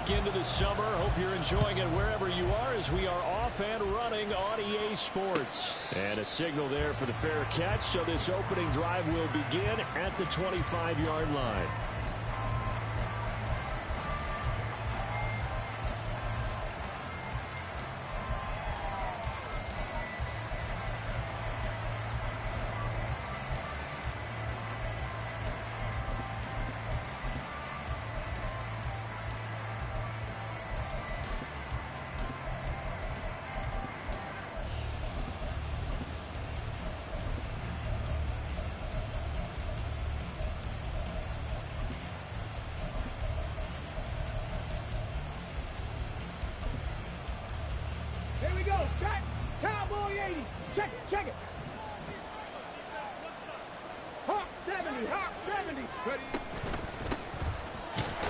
week into the summer. Hope you're enjoying it wherever you are as we are off and running on EA Sports. And a signal there for the fair catch, so this opening drive will begin at the 25-yard line. Here we go. Back. Cowboy 80. Check it. Check it. Hawk 70. Hawk 70. Ready.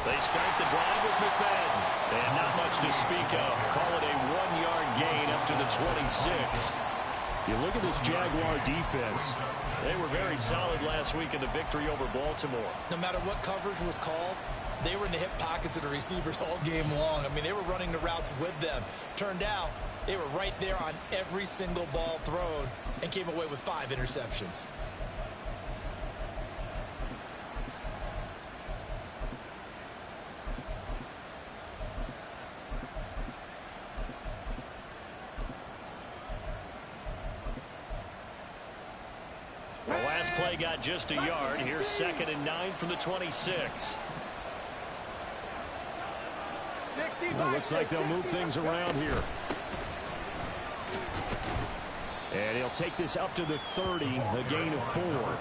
They start the drive with McFadden. And not much to speak of. Call it a 1-yard gain up to the 26. You look at this Jaguar defense. They were very solid last week in the victory over Baltimore. No matter what coverage was called, they were in the hip pockets of the receivers all game long. I mean, they were running the routes with them. Turned out, they were right there on every single ball thrown and came away with 5 interceptions. The last play got just a yard. Here's 2nd and 9 from the 26. Well, looks like they'll move things around here. And he'll take this up to the 30, a gain of 4. Well,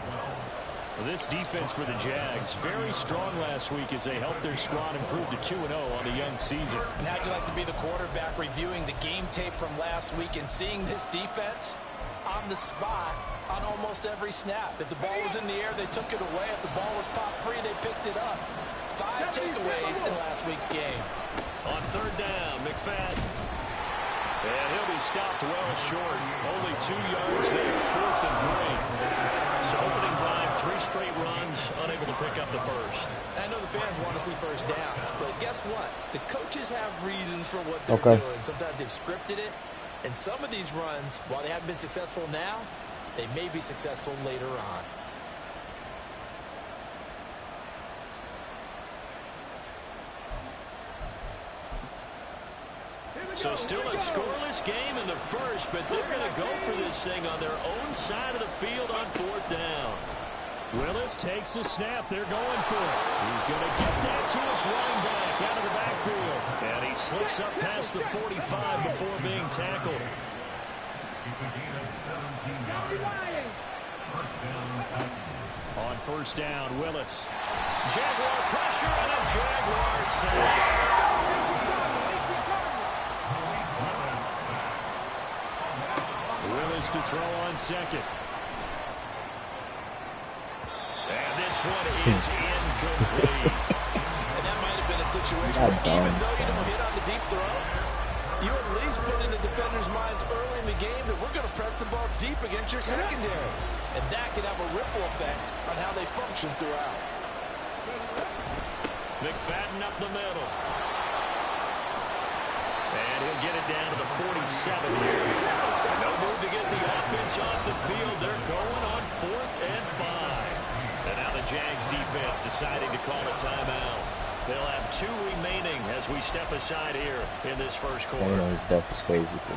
this defense for the Jags, very strong last week as they helped their squad improve to 2-0 on the young season. And how'd you like to be the quarterback reviewing the game tape from last week and seeing this defense on the spot on almost every snap? If the ball was in the air, they took it away. If the ball was popped free, they picked it up. 5 takeaways in last week's game. On 3rd down, McFadden. And he'll be stopped well short. Only 2 yards there, 4th and 3. So opening drive, 3 straight runs, unable to pick up the first. I know the fans want to see first downs, but guess what? The coaches have reasons for what they're doing. Sometimes they've scripted it, and some of these runs, while they haven't been successful now, they may be successful later on. So still a scoreless game in the first, but they're going to go for this thing on their own side of the field on 4th down. Willis takes the snap. They're going for it. He's going to get that to his running back out of the backfield. And he slips up past the 45 before being tackled. On 1st down, Willis. Jaguar pressure and a Jaguar sack. Willis to throw on 2nd. And this one is incomplete. And that might have been a situation where even though you don't hit on the deep throw, you at least put in the defenders' minds early in the game that we're going to press the ball deep against your secondary. And that can have a ripple effect on how they function throughout. McFadden up the middle. And he'll get it down to the 47 here. No move to get the offense off the field. They're going on 4th and 5. And now the Jags defense deciding to call a timeout. They'll have 2 remaining as we step aside here in this first quarter. I know his death is crazy, bro.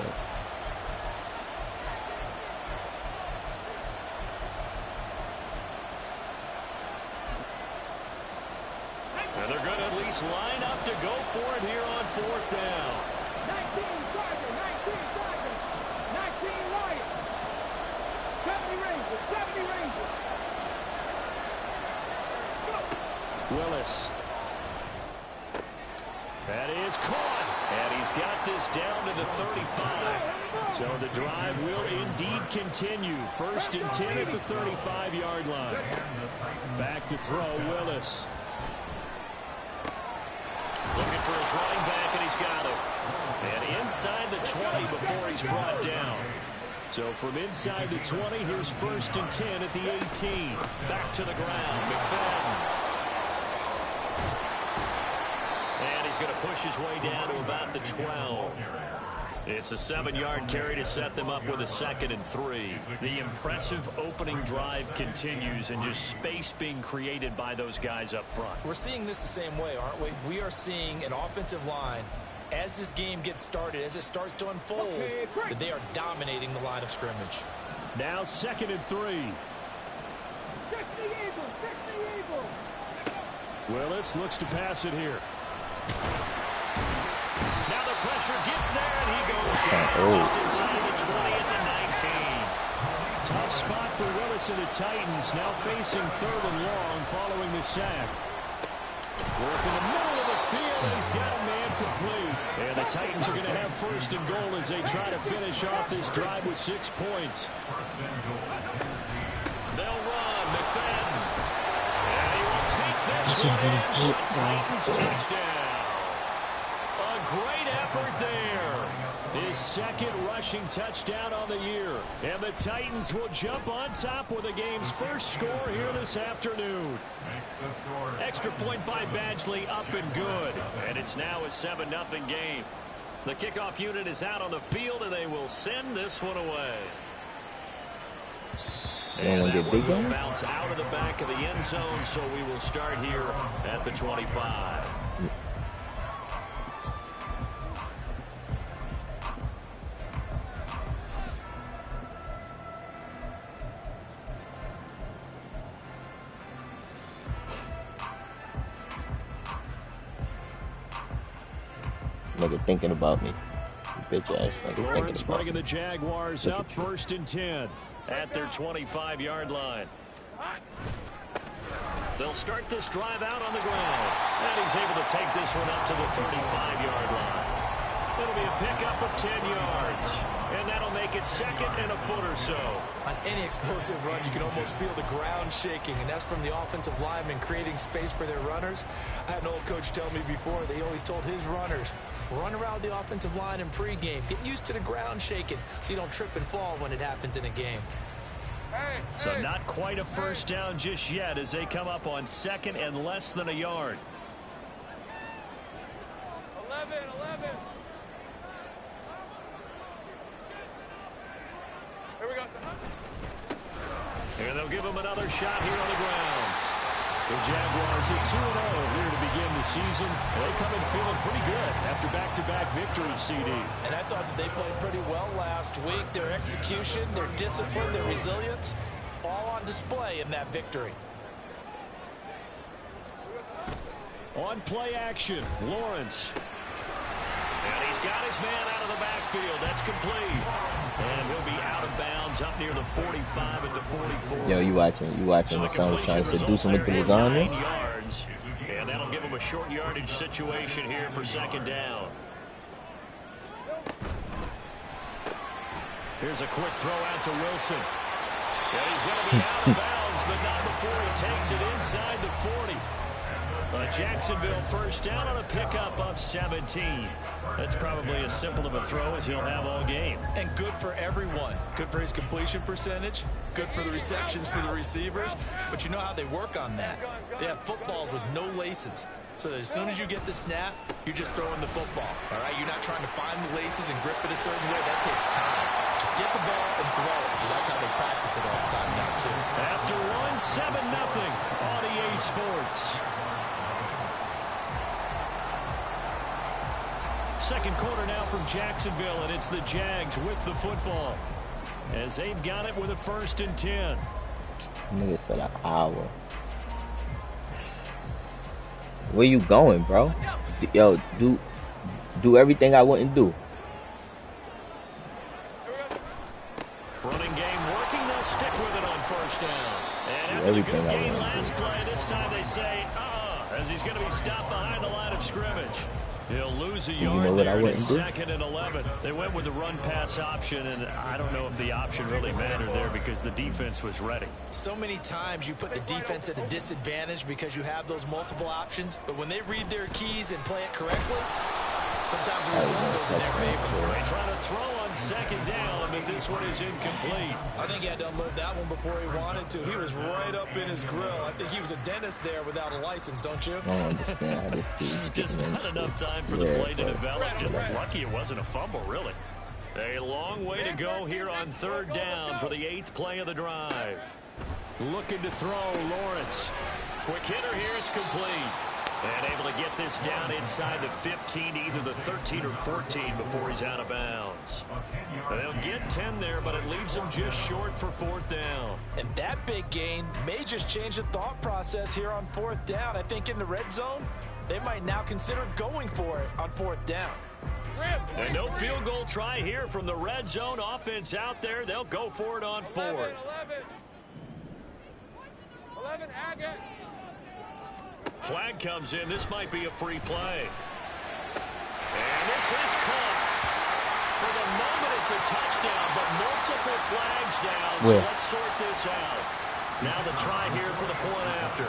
And they're going to at least line up to go for it here on 4th down. 19 Sergeant, 19 Sergeant, 19 Lions, 70 Rangers, 70 Rangers. Willis. That is caught. And he's got this down to the 35. So the drive will indeed continue. 1st and 10 at the 35-yard line. Back to throw, Willis. Looking for his running back, and he's got it. And inside the 20 before he's brought down. So from inside the 20, here's 1st and 10 at the 18. Back to the ground, McFadden. And he's going to push his way down to about the 12. It's a 7-yard carry to set them up with a 2nd and 3. The impressive opening drive continues, and just space being created by those guys up front. We're seeing this the same way, aren't we? We are seeing an offensive line, as this game gets started, as it starts to unfold, that they are dominating the line of scrimmage. Now 2nd and 3. Willis looks to pass it here. Now the pressure gets there, and he goes down just inside the 20 at the 19. Tough spot for Willis and the Titans, now facing 3rd and long following the sack. Work in the middle of the field, and he's got a man complete. And the Titans are going to have 1st and goal as they try to finish off this drive with 6 points. They'll run. McFadden. And he will take this one in for a Titans touchdown. A great effort there. His 2nd rushing touchdown on the year. And the Titans will jump on top with the game's first score here this afternoon. Extra point by Badgley, up and good. And it's now a 7-0 game. The kickoff unit is out on the field, and they will send this one away. And that one will bounce out of the back of the end zone, so we will start here at the 25. Nigga thinking about me. Bitch ass nigga Lawrence thinking about bringing the Jaguars up 1st and 10 at their 25-yard line. They'll start this drive out on the ground. And he's able to take this one up to the 35-yard line. It'll be a pickup of 10 yards. And that'll make it 2nd and a foot or so. On any explosive run, you can almost feel the ground shaking, and that's from the offensive linemen creating space for their runners. I had an old coach tell me before, they always told his runners, run around the offensive line in pregame. Get used to the ground shaking so you don't trip and fall when it happens in a game. So not quite a first down just yet as they come up on 2nd and less than a yard. 11. Here we go. And they'll give him another shot here on the ground. The Jaguars at 2-0 here to begin the season. They come in feeling pretty good after back-to-back victories, CD. And I thought that they played pretty well last week. Their execution, their discipline, their resilience, all on display in that victory. On play action, Lawrence. And he's got his man out of the backfield. That's complete. And he'll be out of bounds up near the 45 at the 44. Yo, you watching the son trying to do something with the lasagna? 9 yards. And that'll give him a short yardage situation here for 2nd down. Here's a quick throw out to Wilson. And he's going to be out of bounds, but not before he takes it inside the 40. Jacksonville first down on a pickup of 17. That's probably as simple of a throw as he'll have all game. And good for everyone. Good for his completion percentage. Good for the receptions for the receivers. But you know how they work on that. They have footballs with no laces. So that as soon as you get the snap, you're just throwing the football. All right, you're not trying to find the laces and grip it a certain way. That takes time. Just get the ball and throw it. So that's how they practice it all the time now, too. After one, 7-0 on EA Sports. Second quarter now from Jacksonville, and it's the Jags with the football as they've got it with a 1st and 10. Nigga said an hour. Where you going, bro? Yo, do everything I wouldn't do. Running game working, they'll stick with it on 1st down. And after Everything the good I game wouldn't last play, this time they say, as he's going to be stopped behind the line of scrimmage. He'll lose a yard there, and it's 2nd and 11. They went with the run-pass option, and I don't know if the option really mattered there because the defense was ready. So many times you put the defense at a disadvantage because you have those multiple options, but when they read their keys and play it correctly, sometimes the result goes in their favor. They try to throw on on second down, but this one is incomplete. I think he had to unload that one before he wanted to. He was right up in his grill. I think he was a dentist there without a license, don't you? I don't understand how this dude's Just getting not in enough shit. time for the play to develop. Just lucky it wasn't a fumble, really. A long way to go here on third down for the 8th play of the drive. Looking to throw, Lawrence. Quick hitter here, it's complete. And able to get this down inside the 15, either the 13 or 14 before he's out of bounds. They'll get 10 there, but it leaves them just short for 4th down. And that big gain may just change the thought process here on 4th down. I think in the red zone, they might now consider going for it on 4th down. And no field goal try here from the red zone. Offense out there. They'll go for it on 4th. 11, Agate. Flag comes in. This might be a free play. And this is caught. For the moment, it's a touchdown, but multiple flags down. So let's sort this out. Now the try here for the point after.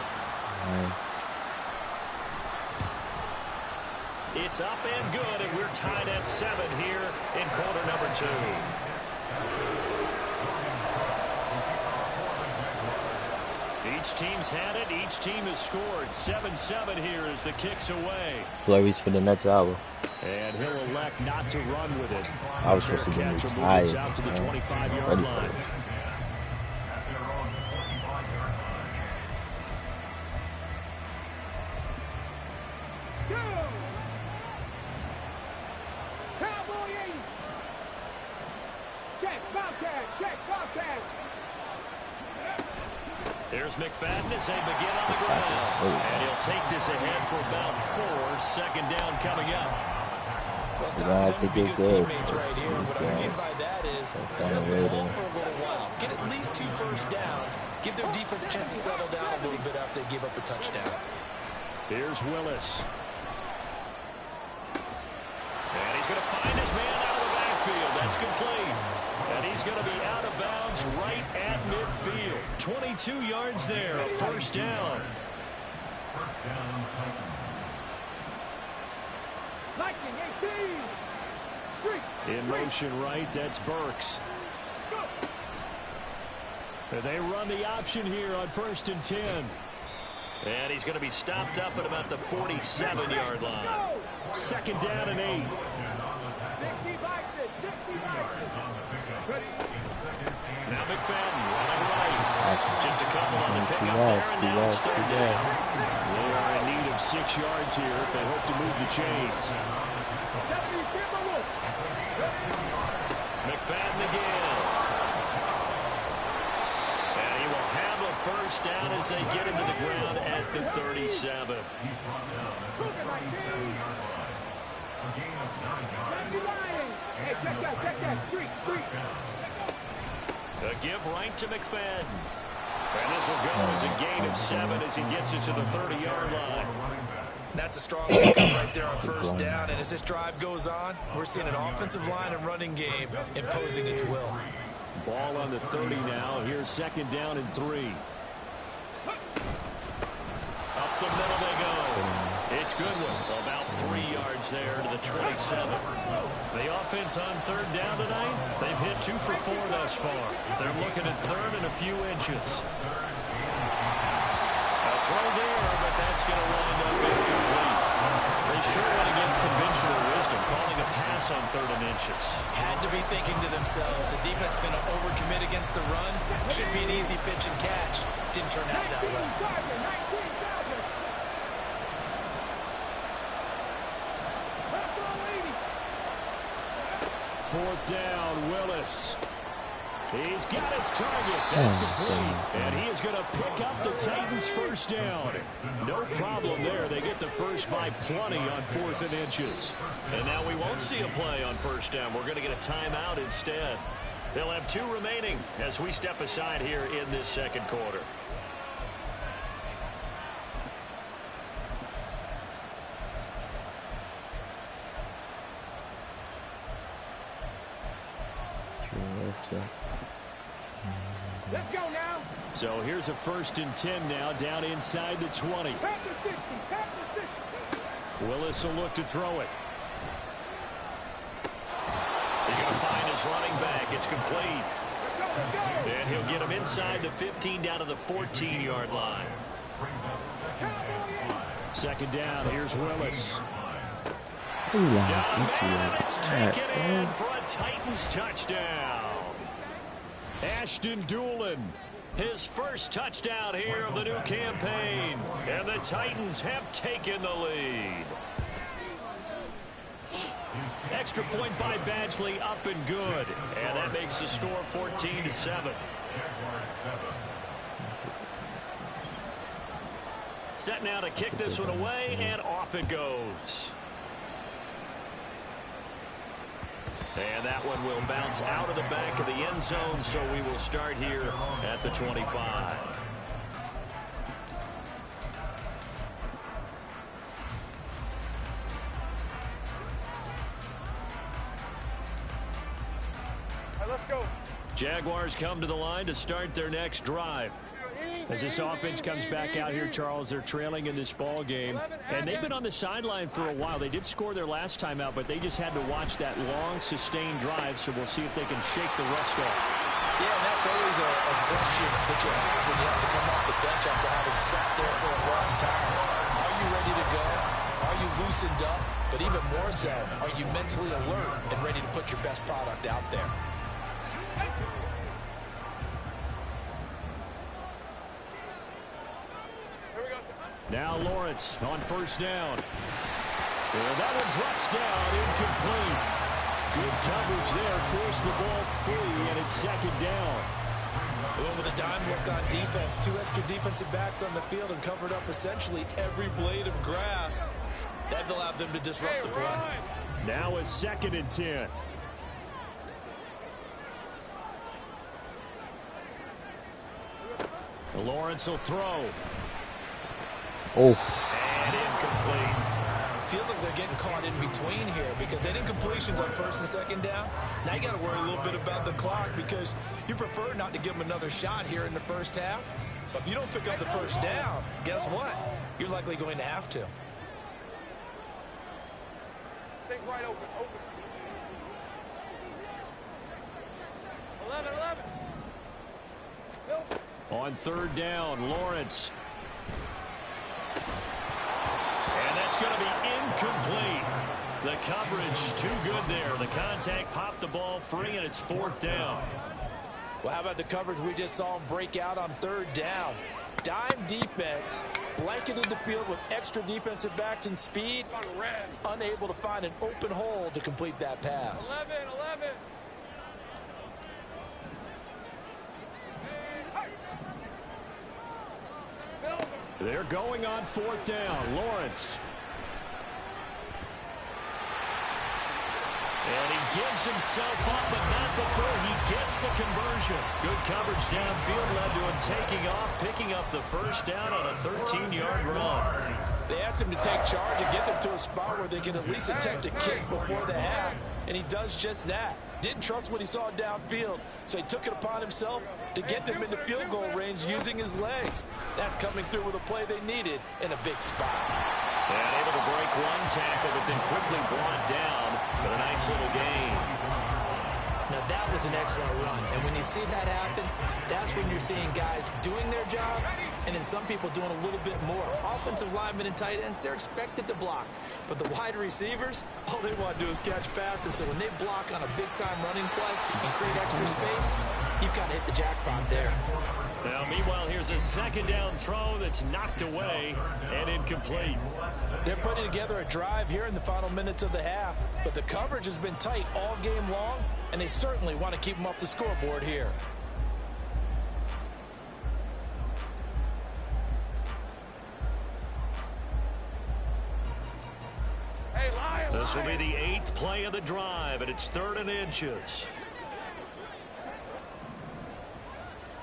It's up and good, and we're tied at 7 here in quarter number 2. Each team's had it. Each team has scored. 7-7 here as the kick's away. Flurries for the next hour. And he'll elect not to run with it. I was supposed to be tired. Out to the 25-yard line. There's McFadden as they begin on the ground. And he'll take this ahead for about 4. Second down coming up. Well, it's time for them to be good teammates right here. What I mean by that is possess the ball for a little while. Get at least 2 first downs. Give their defense a chance to settle down a little bit after they give up a touchdown. Here's Willis. And he's going to find his man out of the backfield. That's complete. And he's going to be out of bounds right at midfield. 22 yards there, first down. In motion right, that's Burks. They run the option here on 1st and 10. And he's going to be stopped up at about the 47-yard line. Second down and 8. Now McFadden running right. Just a couple on the pickup there, and now it's third down. They are in need of 6 yards here if they hope to move the chains. McFadden again. And he will have a first down as they get him to the ground at the 37. A give right to McFadden. And this will go as a gain of 7 as he gets it to the 30-yard line. That's a strong pickup right there on first down. And as this drive goes on, we're seeing an offensive line and running game imposing its will. Ball on the 30 now. Here's second down and 3. Up the middle they go. It's Goodwin. About 3 yards there to the 27. The offense on third down tonight, they've hit 2 for 4 thus far. They're looking at third and a few inches. A throw there, but that's going to wind up incomplete. They sure went against conventional wisdom, calling a pass on 3rd and inches. Had to be thinking to themselves, the defense is going to overcommit against the run. Should be an easy pitch and catch. Didn't turn out that way. Fourth down, Willis. He's got his target. That's complete. And he is going to pick up the Titans' first down. No problem there. They get the first by plenty on 4th and inches. And now we won't see a play on first down. We're going to get a timeout instead. They'll have 2 remaining as we step aside here in this second quarter. Let's go now. So here's a 1st and 10 now, down inside the 20. Willis will look to throw it. He's going to find his running back. It's complete. And he'll get him inside the 15 down to the 14-yard line. Second down. Here's Willis. It's taken in for a Titans touchdown. Ashton Doolin, his first touchdown here of the new campaign. And the Titans have taken the lead. Extra point by Badgley, up and good. And that makes the score 14-7. Set now to kick this one away, and off it goes. And that one will bounce out of the back of the end zone, so we will start here at the 25. Let's go. Jaguars come to the line to start their next drive. As this offense comes back out here, Charles, they're trailing in this ball game. And they've been on the sideline for a while. They did score their last time out, but they just had to watch that long, sustained drive. So we'll see if they can shake the rust off. Yeah, and that's always a question that you have when you have to come off the bench after having sat there for a long time. Are you ready to go? Are you loosened up? But even more so, are you mentally alert and ready to put your best product out there? Now Lawrence on first down. And that one drops down, incomplete. Good coverage there, forced the ball free, and it's second down. Well, with a dime look on defense, 2 extra defensive backs on the field and covered up essentially every blade of grass. That allowed them to disrupt the play. Now a 2nd and 10. Lawrence will throw. Oh. And incomplete. Feels like they're getting caught in between here because they didn't incompletions on 1st and 2nd down. Now you got to worry a little bit about the clock because you prefer not to give them another shot here in the first half. But if you don't pick up the first down, guess what? You're likely going to have to. Stay right open. 11. On 3rd down, Lawrence. And that's going to be incomplete. The coverage too good there. The contact popped the ball free, and it's 4th down. Well, how about the coverage we just saw him break out on 3rd down? Dime defense, blanketed the field with extra defensive backs and speed, unable to find an open hole to complete that pass. 11. They're going on 4th down. Lawrence. And he gives himself up, but not before he gets the conversion. Good coverage downfield led to him taking off, picking up the first down on a 13-yard run. They asked him to take charge and get them to a spot where they can at least attempt a kick before the half, and he does just that. Didn't trust what he saw downfield, so he took it upon himself to get them into field goal range using his legs. That's coming through with a play they needed in a big spot. And able to break one tackle, but then quickly brought down with a nice little gain. Now that was an excellent run, and when you see that happen, that's when you're seeing guys doing their job, and then some people doing a little bit more. Offensive linemen and tight ends, they're expected to block, but the wide receivers, all they want to do is catch passes, so when they block on a big-time running play and create extra space, you've got to hit the jackpot there. Now, meanwhile, here's a 2nd down throw that's knocked away and incomplete. They're putting together a drive here in the final minutes of the half, but the coverage has been tight all game long, and they certainly want to keep them off the scoreboard here. Hey, Lion. This will be the 8th play of the drive, and it's 3rd and inches.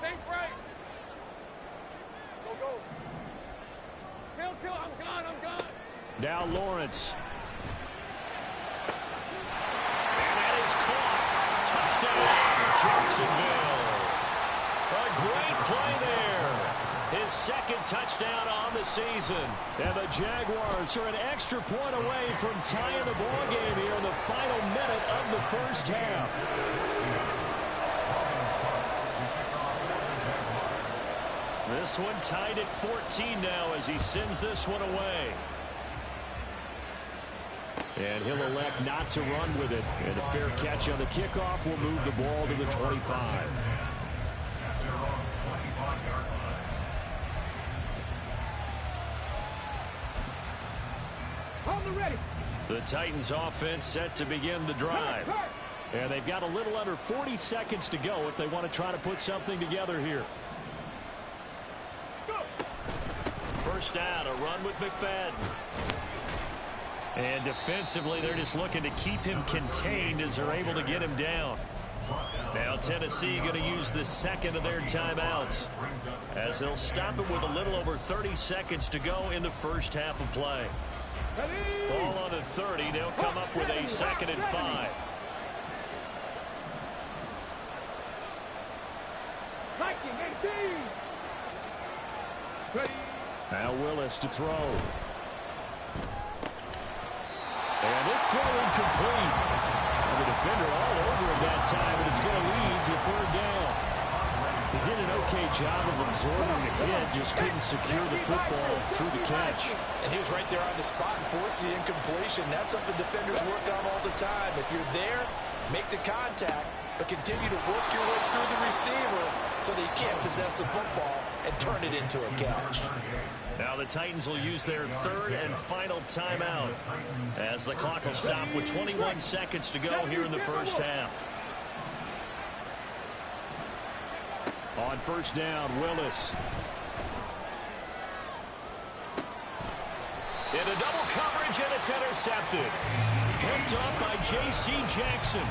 Think right. Go. Kill. I'm gone. Now Lawrence. And that is caught. Touchdown, Jacksonville. A great play there. His second touchdown on the season. And the Jaguars are an extra point away from tying the ball game here in the final minute of the first half. This one tied at 14 now as he sends this one away. And he'll elect not to run with it. And a fair catch on the kickoff will move the ball to the 25. The Titans offense set to begin the drive. And they've got a little under 40 seconds to go if they want to try to put something together here. First down, a run with McFadden. And defensively, they're just looking to keep him contained as they're able to get him down. Now Tennessee going to use the second of their timeouts as they'll stop it with a little over 30 seconds to go in the first half of play. Ball on the 30. They'll come up with a 2nd and 5. Now Willis to throw. And this throw incomplete. The defender all over him that time, and it's going to lead to 3rd down. He did an okay job of absorbing the hit, just couldn't secure the football through the catch. And he was right there on the spot and forced the incompletion. That's something defenders work on all the time. If you're there, make the contact, but continue to work your way through the receiver so that you can't possess the football and turn it into a catch. Now the Titans will use their 3rd and final timeout as the clock will stop with 21 seconds to go here in the first half. On first down, Willis. Into double coverage, and it's intercepted. Picked up by J.C. Jackson.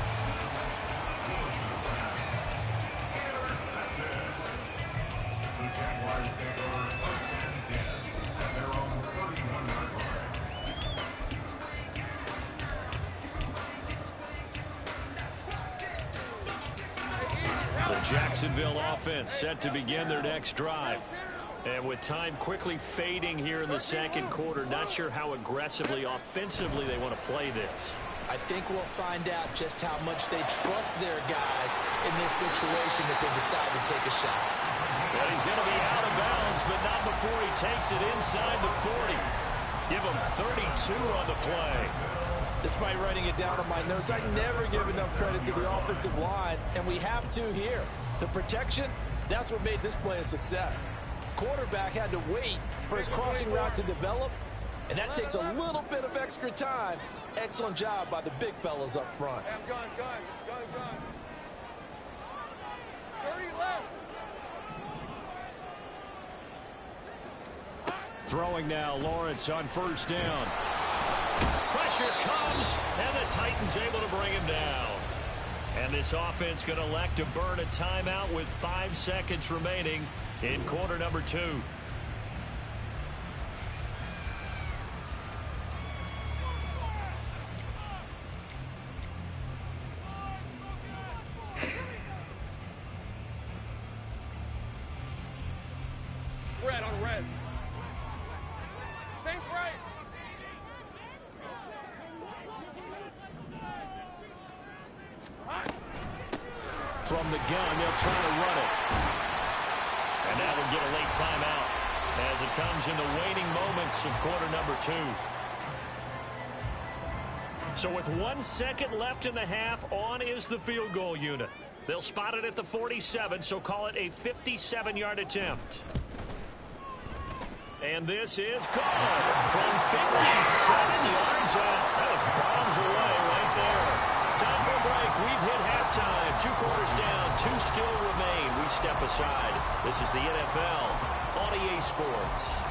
Jacksonville offense set to begin their next drive. And with time quickly fading here in the second quarter, not sure how aggressively, offensively they want to play this. I think we'll find out just how much they trust their guys in this situation if they decide to take a shot. Well, he's going to be out of bounds, but not before he takes it inside the 40. Give him 32 on the play. Despite writing it down on my notes, I never give enough credit to the offensive line, and we have to here. The protection, that's what made this play a success. Quarterback had to wait for his crossing route to develop, and that takes a little bit of extra time. Excellent job by the big fellas up front. Gun. 30 left. Throwing now, Lawrence on first down. Pressure comes, and the Titans able to bring him down. And this offense going to elect to burn a timeout with 5 seconds remaining in quarter number 2. Red on red. Same right. From the gun, they'll try to run it. And that will get a late timeout as it comes in the waning moments of quarter number 2. So with 1 second left in the half, on is the field goal unit. They'll spot it at the 47, so call it a 57-yard attempt. And this is good from 57 yards out. That was bombs away right there. Time for a break. We've hit halftime. 2 quarters down. 2 still remain. We step aside. This is the NFL on EA Sports.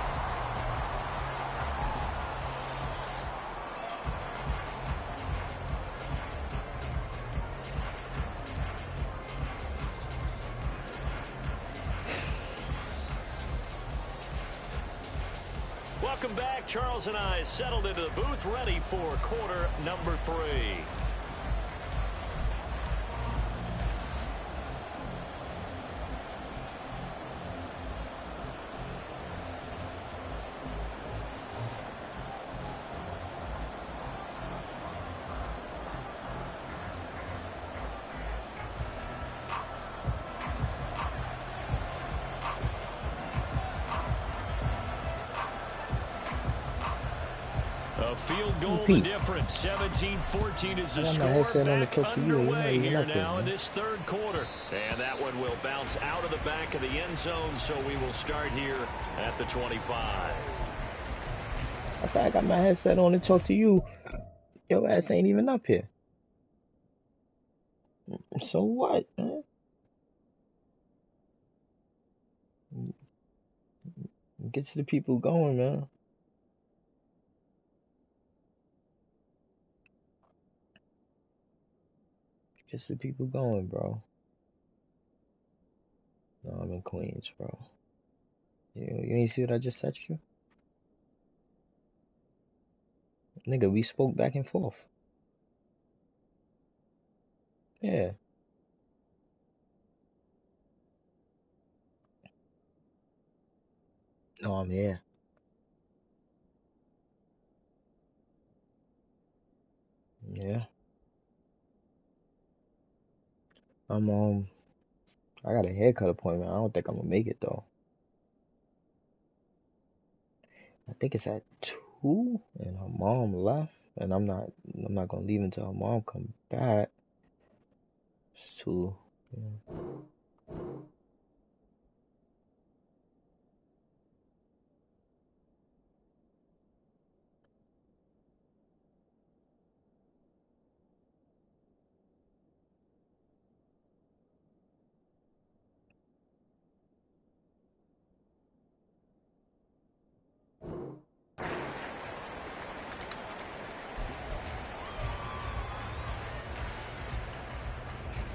Welcome back. Charles and I settled into the booth, ready for quarter number 3. A field goal the difference. 17-14 is the score. Back underway here now in this third quarter. And that one will bounce out of the back of the end zone, so we will start here at the 25. I said I got my headset on to talk to you. Your ass ain't even up here. So what, man? Get to the people going, man. Get the people going, bro. No, I'm in Queens, bro. You ain't see what I just texted you? Nigga, we spoke back and forth. Yeah. No, I'm here. Yeah. I got a haircut appointment. I don't think I'm gonna make it though. I think it's at 2 and her mom left and I'm not gonna leave until her mom comes back. It's 2. Yeah.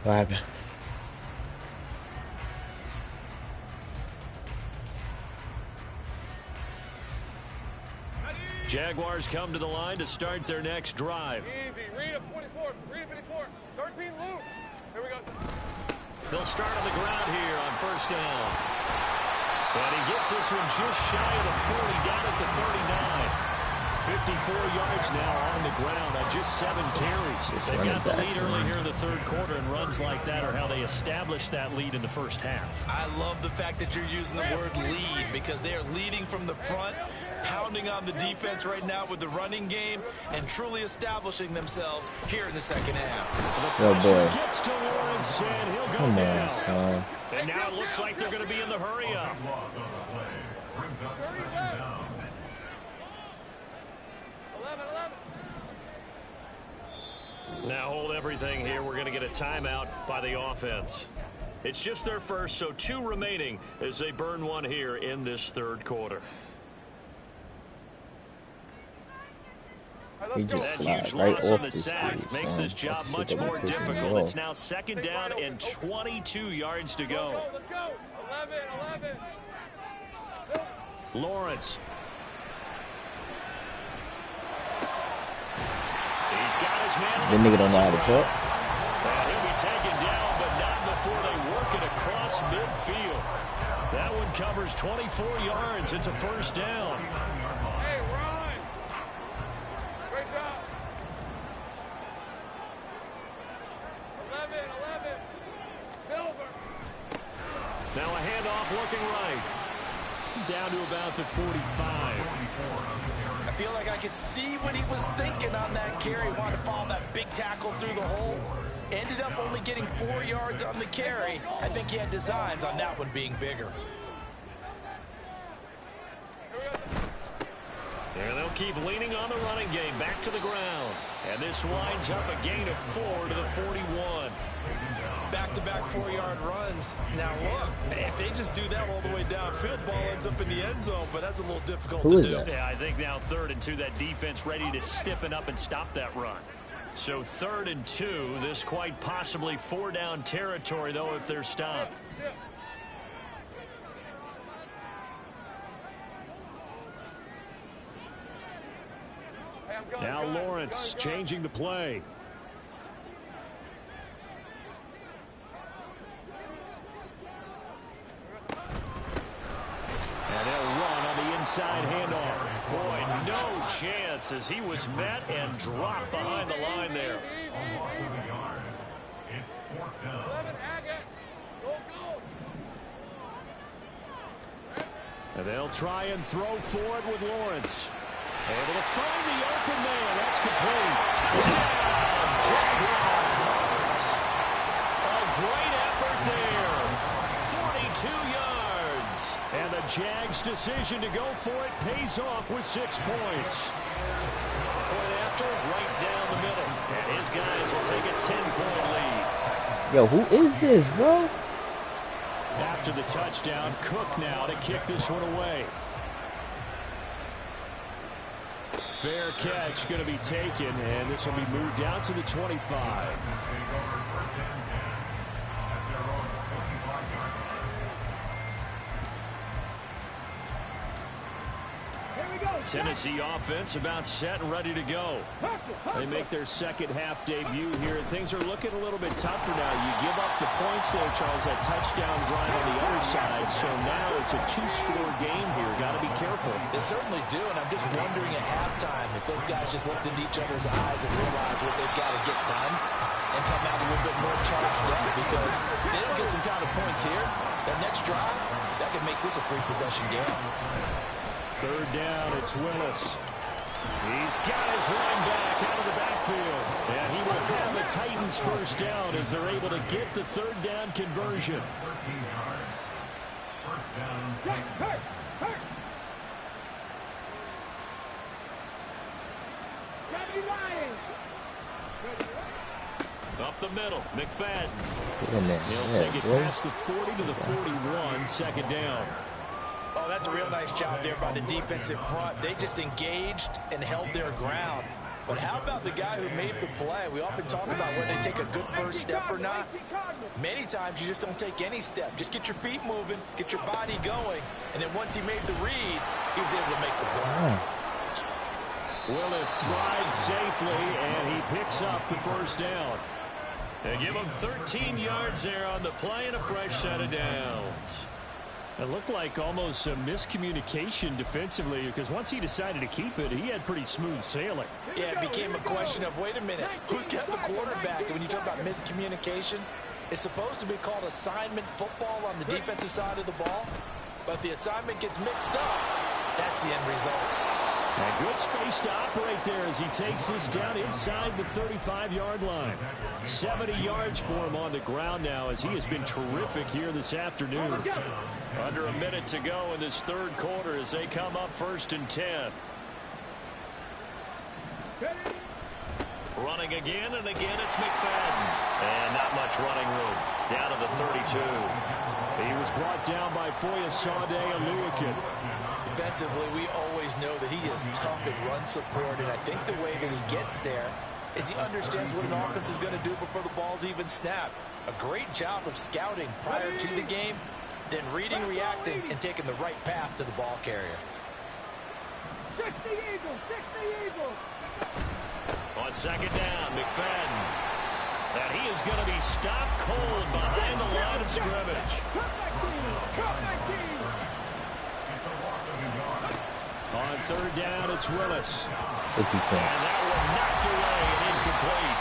What happened? Jaguars come to the line to start their next drive. Easy. Read up 24. Read up 54. 13 loop. Here we go. They'll start on the ground here on first down. And he gets this one just shy of the 40, down at the 39. 54 yards now on the ground on just 7 carries. They've got the lead early here in the third quarter, and runs like that are how they established that lead in the first half. I love the fact that you're using the word lead because they are leading from the front, pounding on the defense right now with the running game, and truly establishing themselves here in the second half. The pressure gets to Lawrence, and he'll go down. And now it looks like they're going to be in the hurry-up. Now hold everything here. We're going to get a timeout by the offense. It's just their first, so 2 remaining as they burn one here in this third quarter. That huge loss on the sack makes this job much more difficult. It's now second down and 22 yards to go. Let's go. 11. Lawrence. He's got his man. The nigga don't know how to talk. And he'll be taken down, but not before they work it across midfield. That one covers 24 yards. It's a first down. Hey, Ron. Great job. 11. Silver. Now a handoff looking right. Down to about the 45. I feel like I could see what he was thinking on that carry. Wanted to follow that big tackle through the hole. Ended up only getting 4 yards on the carry. I think he had designs on that one being bigger. And they'll keep leaning on the running game back to the ground. And this winds up a gain of 4 to the 41. Back-to-back 4-yard runs. Now look, if they just do that all the way downfield, ball ends up in the end zone, but that's a little difficult to do. That? Yeah, I think now 3rd and 2, that defense ready to stiffen up and stop that run. So 3rd and 2, this quite possibly 4-down territory, though, if they're stopped. Now Lawrence changing the play. And they'll run on the inside handoff. Boy, no chance as he was met and dropped behind the line there. And they'll try and throw for it with Lawrence. Able to find the Touchdown, Jaguars. A great effort there. 42 yards. And the Jags' decision to go for it pays off with 6 points. Point after, right down the middle. And his guys will take a 10-point lead. Yo, who is this, bro? After the touchdown, Cook now to kick this one away. Fair catch going to be taken, and this will be moved out to the 25. Tennessee offense about set and ready to go. They make their second half debut here. Things are looking a little bit tougher now. You give up the points there, Charles, that touchdown drive on the other side. So now it's a 2-score game here. Got to be careful. They certainly do, and I'm just wondering at halftime if those guys just looked into each other's eyes and realize what they've got to get done and come out a little bit more charged up, because if they don't get some kind of points here, their next drive, that could make this a 3-possession game. Third down, it's Willis. He's got his running back out of the backfield. And he will have the Titans first down as they're able to get the third down conversion. Up the middle, McFadden. He'll take it past the 40 to the 41, second down. Oh, that's a real nice job there by the defensive front. They just engaged and held their ground. But how about the guy who made the play? We often talk about whether they take a good first step or not. Many times you just don't take any step. Just get your feet moving, get your body going, and then once he made the read, he was able to make the play. Willis slides safely, and he picks up the first down. They give him 13 yards there on the play and a fresh set of downs. It looked like almost a miscommunication defensively, because once he decided to keep it, he had pretty smooth sailing. Yeah, it became a question of, wait a minute, who's got the quarterback? And when you talk about miscommunication, it's supposed to be called assignment football on the defensive side of the ball. But the assignment gets mixed up. That's the end result. A good space to operate there as he takes this down inside the 35-yard line. 70 yards for him on the ground now, as he has been terrific here this afternoon. Under a minute to go in this third quarter as they come up 1st and 10. Running again and again, it's McFadden. And not much running room. Down to the 32. He was brought down by Foyesade Oluokun. Defensively, we always know that he is tough in run support, and I think the way that he gets there is he understands what an offense is going to do before the ball's even snapped. A great job of scouting prior to the game, then reading, reacting, and taking the right path to the ball carrier. 60 Eagles, 60 Eagles. On second down, McFadden. And he is going to be stopped cold behind the line of scrimmage. On third down, it's Willis. And that one knocked away and incomplete.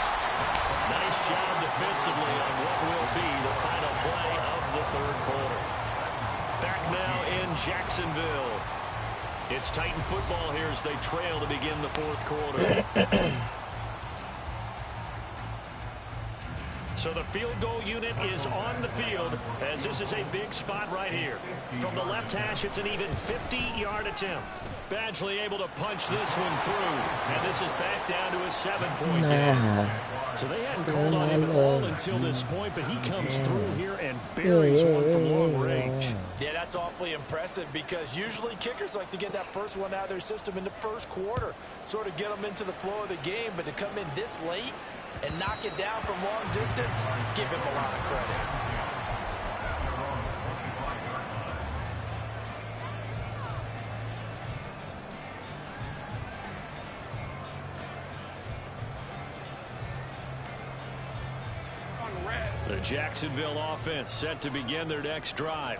Nice job defensively on what will be the final play of the third quarter. Back now in Jacksonville. It's Titan football here as they trail to begin the fourth quarter. So the field goal unit is on the field, as this is a big spot right here. From the left hash, it's an even 50-yard attempt. Badgley able to punch this one through, and this is back down to a 7-point game. So they hadn't called on him at all until this point, but he comes through here and buries one from long range. Yeah, that's awfully impressive, because usually kickers like to get that first one out of their system in the first quarter, sort of get them into the flow of the game, but to come in this late and knock it down from long distance, give him a lot of credit. The Jacksonville offense set to begin their next drive.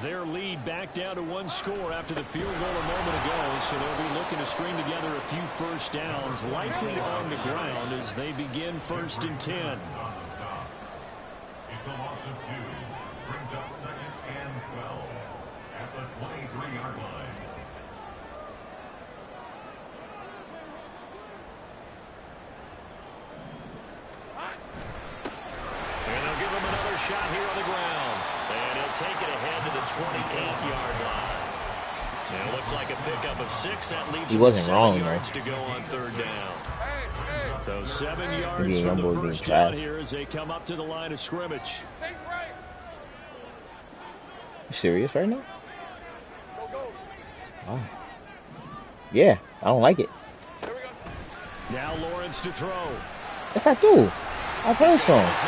Their lead back down to 1 score after the field goal a moment ago, so they'll be looking to string together a few first downs, likely on the ground, as they begin 1st and 10. It's a loss of 2. Brings up 2nd and 12 at the 23-yard line. shot here on the ground. And he'll take it ahead to the 28-yard line. And it looks like a pickup of 6. That leaves him 7 yards to go on third down. So 7 yards from the first down here as they come up to the line of scrimmage. You serious right now? Wow. Yeah, I don't like it. Now Lawrence to throw. Yes, I do. I've heard songs.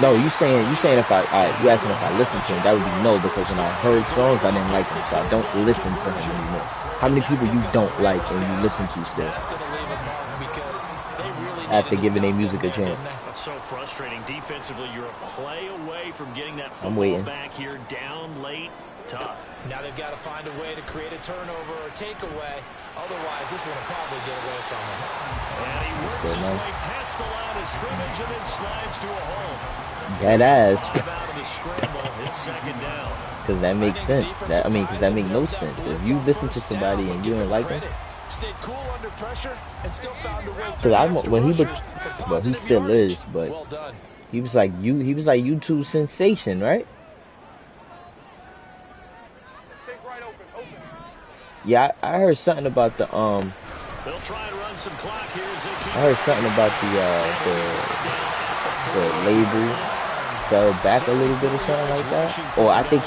No, you saying if I you asking if I listen to him? That would be no, because when I heard songs, I didn't like them, so I don't listen to him anymore. How many people you don't like and you listen to still? After giving their music a chance. It's so frustrating defensively. You're a play away from getting that football back here, down late. Tough. Now they've got to find a way to create a turnover or takeaway. Otherwise, this one will probably get away from him. And he works his way past the line of scrimmage and then slides to a hole. That ass. Out of the scramble, it's second down. Because that makes sense. Because that makes no sense. If you listen to somebody and you don't like them, stayed cool under pressure and still found a way. Because he still is, but he was like YouTube sensation, right? Yeah, I heard something about the They'll try and run some clock here as they keep. I heard something about the label fell back a little bit or something like that. Or I think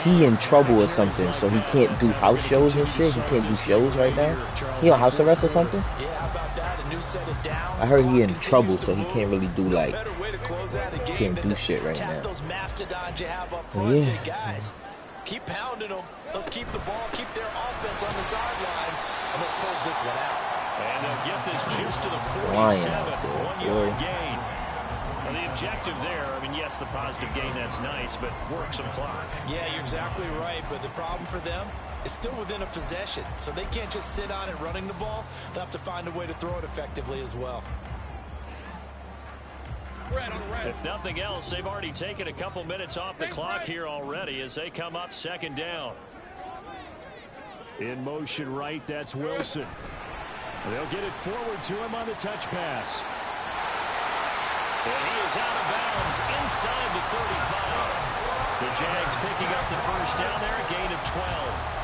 he in trouble or something, so he can't do house shows and shit. He can't do shows right now. He on house arrest or something? I heard he in trouble, so he can't really do can't do shit right now. Yeah. Keep pounding them. Let's keep the ball, keep their offense on the sidelines, and let's close this one out. And they'll get this just to the 47, 1-yard gain. Now the objective there, I mean, yes, the positive gain, that's nice, but work some clock. Yeah, you're exactly right, but the problem for them is still within a possession, so they can't just sit on it running the ball. They'll have to find a way to throw it effectively as well. If nothing else, they've already taken a couple minutes off the clock here already as they come up second down. In motion right, that's Wilson. They'll get it forward to him on the touch pass. And he is out of bounds inside the 35. The Jags picking up the first down there, a gain of 12.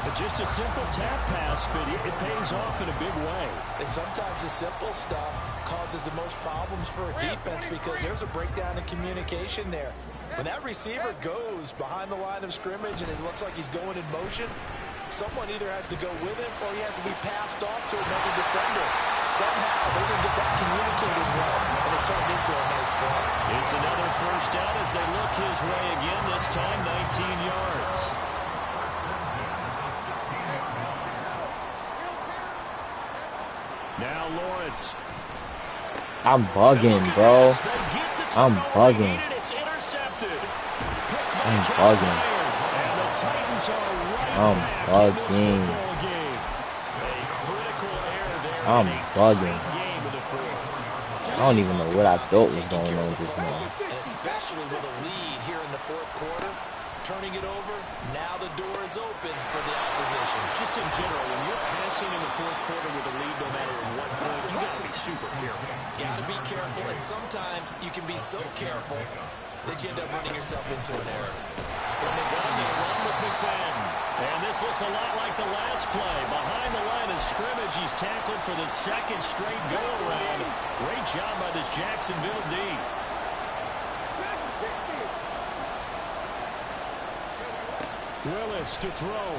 But just a simple tap pass, but it pays off in a big way. And sometimes the simple stuff causes the most problems for a defense because there's a breakdown in communication there. When that receiver goes behind the line of scrimmage and it looks like he's going in motion, someone either has to go with him or he has to be passed off to another defender. Somehow they didn't get that communicated well, and it turned into a nice play. It's another first down as they look his way again, this time 19 yards. Now Lawrence. I'm bugging, bro. I'm bugging. I'm bugging. I'm bugging. I'm bugging. I don't even know what I thought was going on just now. Especially with a lead here in the fourth quarter. Turning it over, now the door is open for the opposition. Just in general, when you're passing in the fourth quarter with a lead, no matter what point, you got to be super careful. Got to be careful, and sometimes you can be so careful that you end up running yourself into an error. From the gun, they run with McFadden. And this looks a lot like the last play. Behind the line of scrimmage, he's tackled for the second straight go-around. Great job by this Jacksonville D. Willis to throw.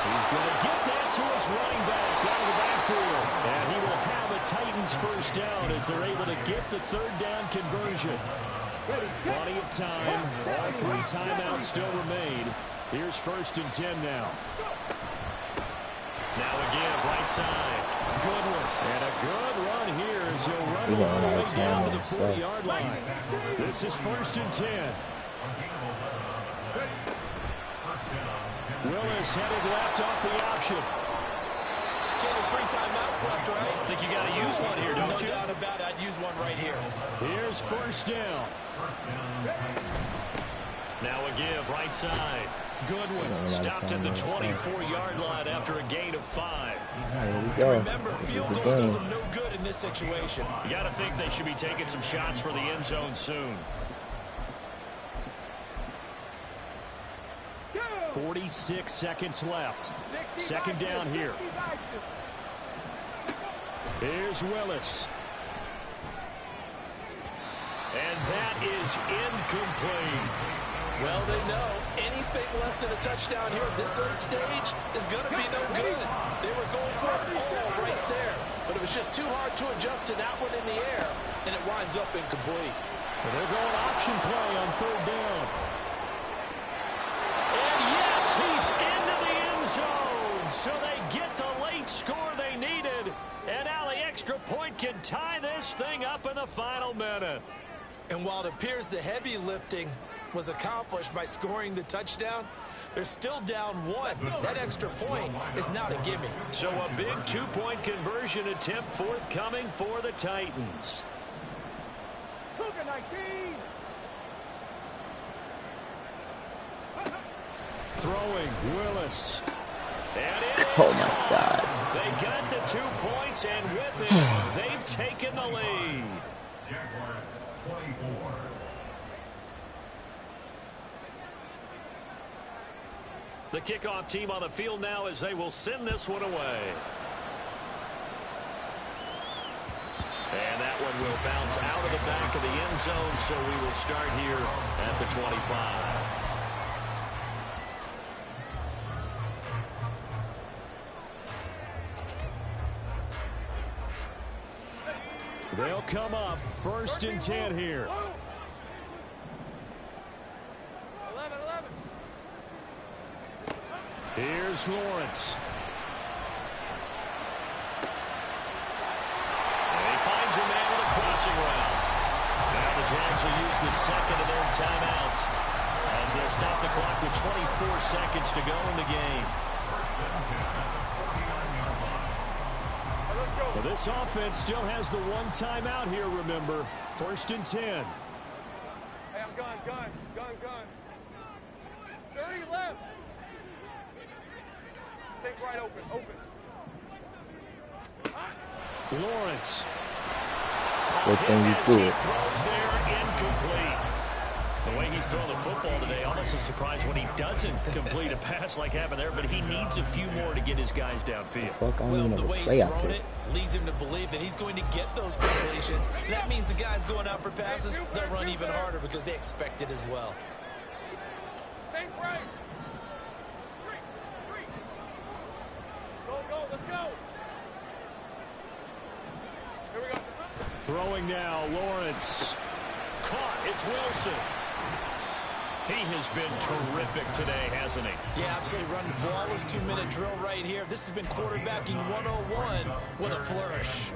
He's going to get that to his running back out of the backfield. And he will have a Titans first down as they're able to get the third down conversion. Plenty of time. All three timeouts still remain. Here's 1st and 10 now. Now again, right side. Good one. And a good run here as he'll run all the way down to the 40-yard line. This is 1st and 10. Willis headed left off the option. There's 3 timeouts left, right? I think you got to use one here, don't you? No doubt about it. I'd use one right here. Here's 1st down. Now a give right side. Goodwin stopped at the 24-yard line after a gain of 5. There we go. Remember, field goal does them no good in this situation. You got to think they should be taking some shots for the end zone soon. 46 seconds left. Second down here. Here's Willis. And that is incomplete. Well, they know anything less than a touchdown here at this late stage is going to be no good. They were going for it all right there, but it was just too hard to adjust to that one in the air, and it winds up incomplete. Well, they're going option play on third down. And yes, he's into the end zone. So they get the late score they needed. And now the extra point can tie this thing up in the final minute. And while it appears the heavy lifting was accomplished by scoring the touchdown, they're still down 1. That extra point is not a gimme. So a big 2-point conversion attempt forthcoming for the Titans. Throwing Willis. And it is Oh my God. They got the 2 points, and with it, they've taken the lead. Jaguars 24. The kickoff team on the field now as they will send this one away. And that one will bounce out of the back of the end zone, so we will start here at the 25. They'll come up 1st and 10 here. 11. Here's Lawrence. And he finds a man with a crossing route. Now the Jags will use the second of their timeouts as they'll stop the clock with 24 seconds to go in the game. Well, this offense still has the 1 timeout here, remember. 1st and 10. Hey, I'm gun. 30 left. Take right open. Lawrence. Good thing you threw it. Throws there, incomplete. The way he's throwing the football today, almost a surprise when he doesn't complete a pass like happened there, but he needs a few more to get his guys downfield. Well, the way he's thrown it leads him to believe that he's going to get those completions. And that means the guys going out for passes, they'll run even harder because they expect it as well. Same price. Go. Let's go. Here we go. Throwing now, Lawrence. Caught, it's Wilson. He has been terrific today, hasn't he? Yeah, absolutely. Running flawless 2-minute drill right here. This has been quarterbacking 101 with a flourish.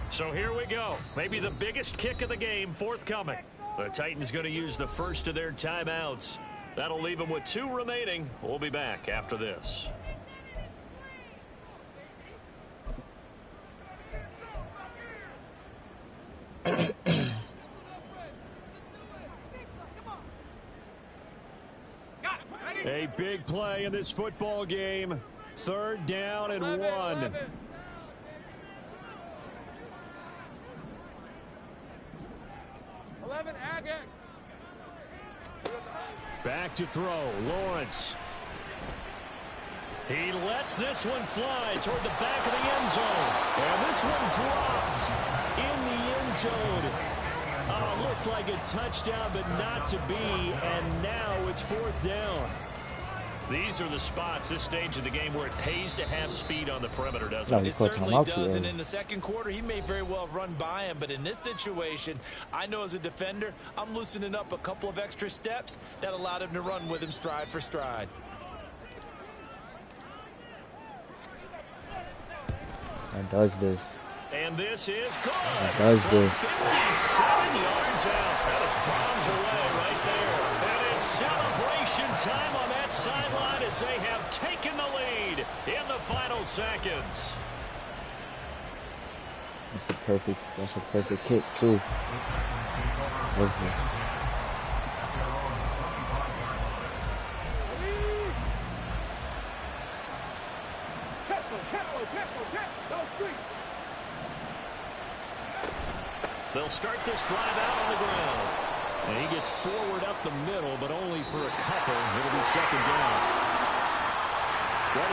So here we go. Maybe the biggest kick of the game forthcoming. The Titans going to use the first of their timeouts. That'll leave them with 2 remaining. We'll be back after this. A big play in this football game. 3rd down and 1. 11, Agate. Back to throw, Lawrence. He lets this one fly toward the back of the end zone. And this one drops in the end zone. Looked like a touchdown, but not to be. And now it's 4th down. These are the spots, this stage of the game, where it pays to have speed on the perimeter, doesn't it? It certainly does, and in the second quarter, he may very well have run by him, but in this situation, I know as a defender, I'm loosening up a couple of extra steps that allowed him to run with him stride for stride. That does this. And this is good. That does this. 57 yards out. That is bombs away right there. And it's celebration time on that sideline as they have taken the lead in the final seconds. That's a perfect kick too. Listen. They'll start this drive out on the ground. And he gets forward up the middle, but only for a couple. It'll be second down.